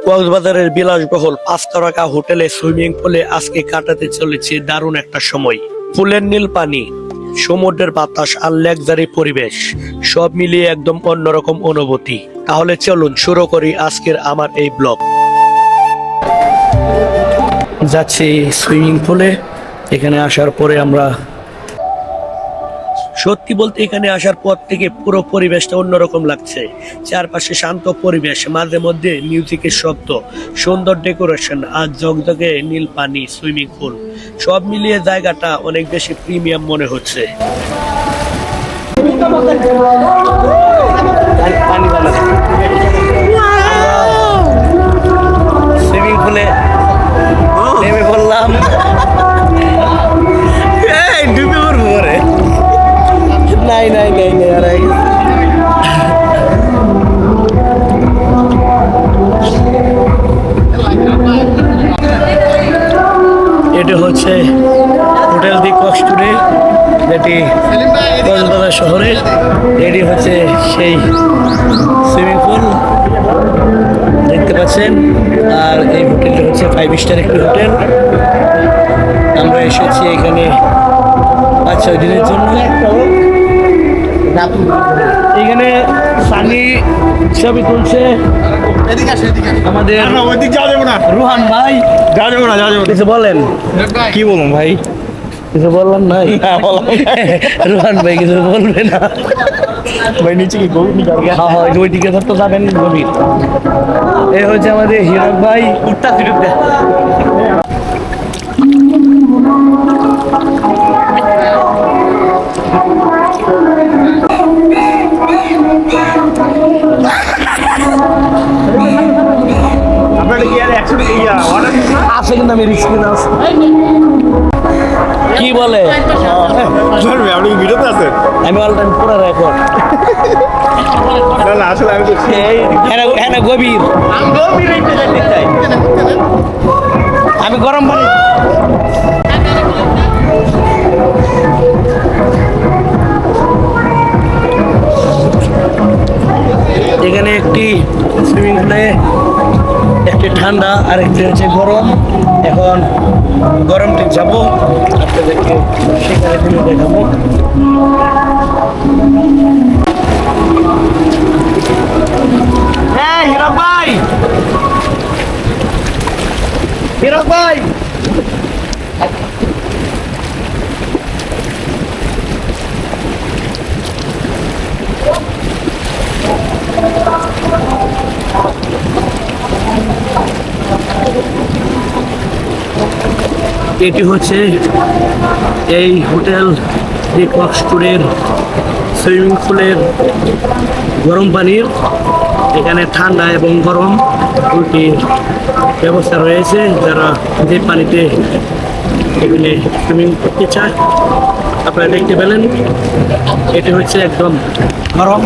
কক্সবাজারের বিলাসবহুল 5 তারকা হোটেলে সুইমিং পুলে আজকে কাটাতে চলেছে দারুণ একটা সময়। ফুলের নীল পানি, সমুদ্রের বাতাস আর লাক্সারি পরিবেশ সব মিলিয়ে একদম অন্যরকম অনুভূতি। তাহলে চলুন শুরু করি আজকের আমার এই ব্লগ। যাচ্ছি সুইমিং পুলে। এখানে আসার পরে আমরা সত্যি বলতে এখানে আসার পর থেকে পুরো পরিবেশটা অন্যরকম লাগছে। চারপাশে শান্ত পরিবেশ, মাঝে মধ্যে মিউজিকের শব্দ, সুন্দর ডেকোরেশন আর ঝকঝকে নীল পানি, সুইমিং পুল সব মিলিয়ে জায়গাটা অনেক বেশি প্রিমিয়াম মনে হচ্ছে। সুইমিং পুলে নেমে পড়লাম। ডুবে পড়বো রে। নাই এটা হচ্ছে হোটেল দি কক্সটুডে, যেটি কক্সবাজার শহরে। এটি হচ্ছে সেই সুইমিং পুল দেখতে পাচ্ছেন। আর এই হোটেলটা হচ্ছে 5 স্টার একটি হোটেল। আমরা এসেছি এখানে 5-6 দিনের জন্য। এখানে সানি ছবি তুলছে আমাদের রোহান ভাই। কিছু বলেন? কি বলুন ভাই? কিছু বললাম নাই। রোহান ভাই কিছু বলবে না ভাই নিচে কি গভীর? হ্যাঁ, ওই দিকে তো যাবেন গভীর। এই হচ্ছে আমাদের হিরক ভাই। উঠতা ফিরুক দেয়। আছে কিন্তু আমি রিস্ক নিয়ে আসছি। কি বলে? আপনি ভিডিওতে আছেন? আমি অল টাইম পুরো রেকর্ড। না আসলে আমি তো হ্যাঁ গভীর। আমি গরম পানি। এখানে একটি সুইমিং পুলে একটি ঠান্ডা আর একটি হচ্ছে গরম। এখন গরমটি যাবো, আপনাদেরকে সেখানে তুমি দেখাবো। হ্যাঁ হিরক ভাই, হিরক ভাই এটি হচ্ছে এই হোটেল দি কক্সটুডের সুইমিং পুলের গরম পানির। এখানে ঠান্ডা এবং গরম দুটির ব্যবস্থা রয়েছে। যারা যে পানিতে এখানে সুইমিং করতে চায় আপনারা দেখতে পেলেন। এটি হচ্ছে একদম গরম।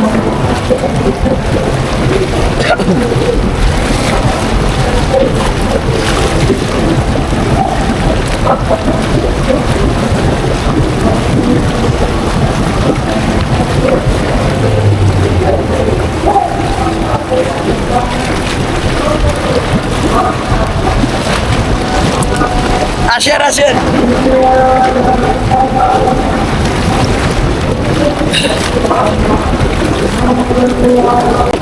আসেন।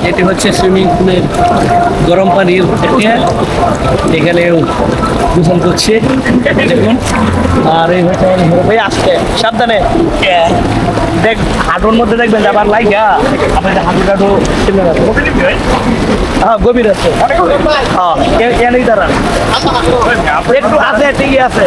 এটি হচ্ছে সুইমিং পুলের গরম পানির এখানেও গোসল করছে দেখুন। আর এই হচ্ছে ভাই আসছে, সাবধানে দেখ, হাঁটুর মধ্যে দেখবেন আবার লাইগা আপনাদের হাঁটু টাটু গভীর আছে। হ্যাঁ এনেই দাঁড়ান, একটু আছে, ঠিকই আছে।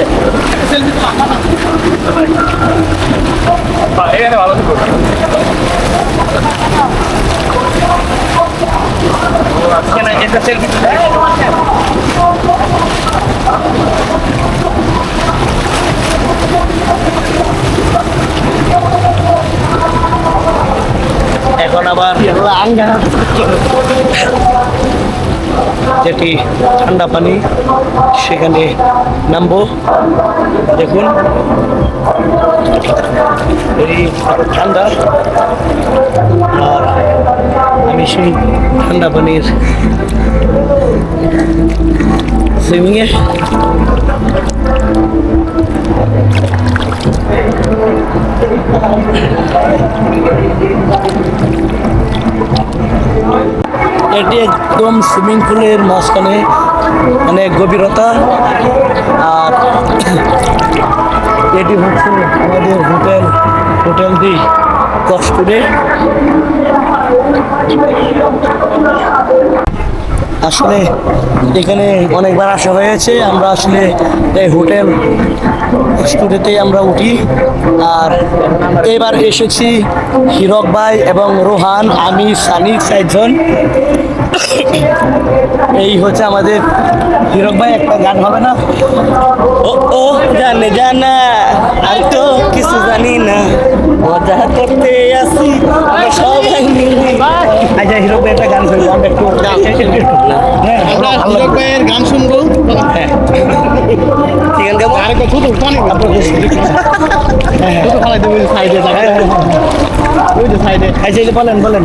এখন আবার যেটি ঠান্ডা পানি সেখানে নামবো। দেখুন এই ঠান্ডা, আর আমি সেই ঠান্ডা পানির সুইমিংয়ে। এটি একদম সুইমিং পুলের মাঝখানে, মানে গভীরতা। আর এটি হচ্ছে আমাদের হোটেলটি কক্সপুরে। আসলে এখানে অনেকবার আসা হয়েছে, আমরা আসলে এই হোটেল স্টুডিওতেই আমরা উঠি। আর এবার এসেছি হিরক ভাই এবং রোহান, আমি, সানি, 4 জন। এই হচ্ছে আমাদের হিরক ভাই, একটা গান হবে না? ও ও জানে জানা, আর তো কিছু জানি না, মজা করতে আসি আমরা সবাই মিলে। আচ্ছা হিরক ভাই একটা গান করবো, আমরা একটু হ্যাঁ, আমরা ভালো হিরক লাগবে। ভাইয়ের গান শুনবো। হ্যাঁ ঠিক আছে গাবো? আরেকটা শুধু পানি শুধু ফালাই দেবো সাইডে ওই যে সাইডে আচ্ছা এই যে বলেন বলেন।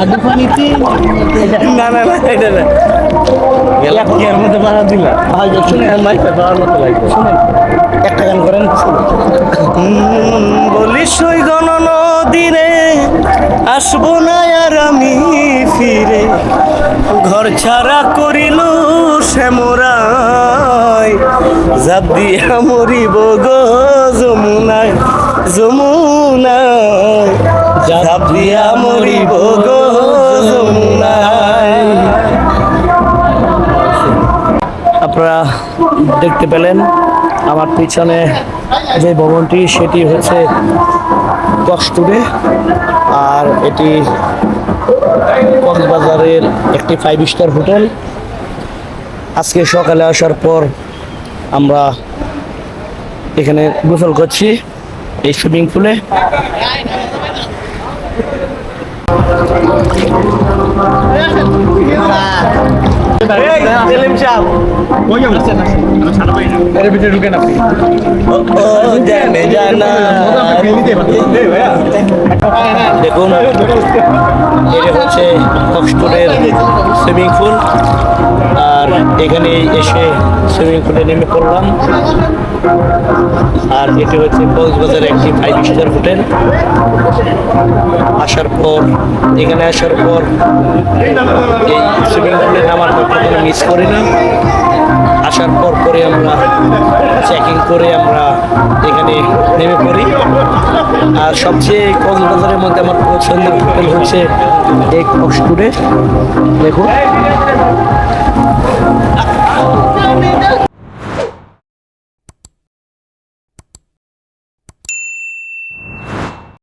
আদু পানিতে না না না এটা না, এর মধ্যে বাধা দিলা। শুনেন মাইকটা দেওয়ার মতো লাগবে, শুনেন একটা গান করেন। বলিস ওই নদীরে আসবো না আর আমি ফিরে, ঘর ছাড়া করিল শ্যামরাই, জাপ দিয়া মরিব গো যমুনায় যমুনায়, জাপ দিয়া মরিব গো যমুনায়। আপনারা দেখতে পেলেন আমার পিছনে যে ভবনটি, সেটি হচ্ছে কক্সটুডে। আর এটি কক্সবাজারের একটি 5 স্টার হোটেল। আজকে সকালে আসার পর আমরা এখানে গোসল করছি এই সুইমিং পুলে। এর ভিতরে ঢুকেন আপনি। ও জানে জানা, দেখুন এটা হচ্ছে কক্সপুরের সুইমিং পুল। আর এখানে এসে সুইমিং পুলে নেমে পড়লাম। আর এটি হচ্ছে কক্সবাজারের একটি 5 স্টার হোটেল। এখানে আসার পর এই সুইমিং পুলে নামার কখনো মিস করি না। আসার পর করে আমরা চেকিং করে আমরা এখানে নেমে পড়ি। আর সবচেয়ে কক্সবাজারের মধ্যে আমার পছন্দের হোটেল হচ্ছে এই কক্সপুরে। দেখুন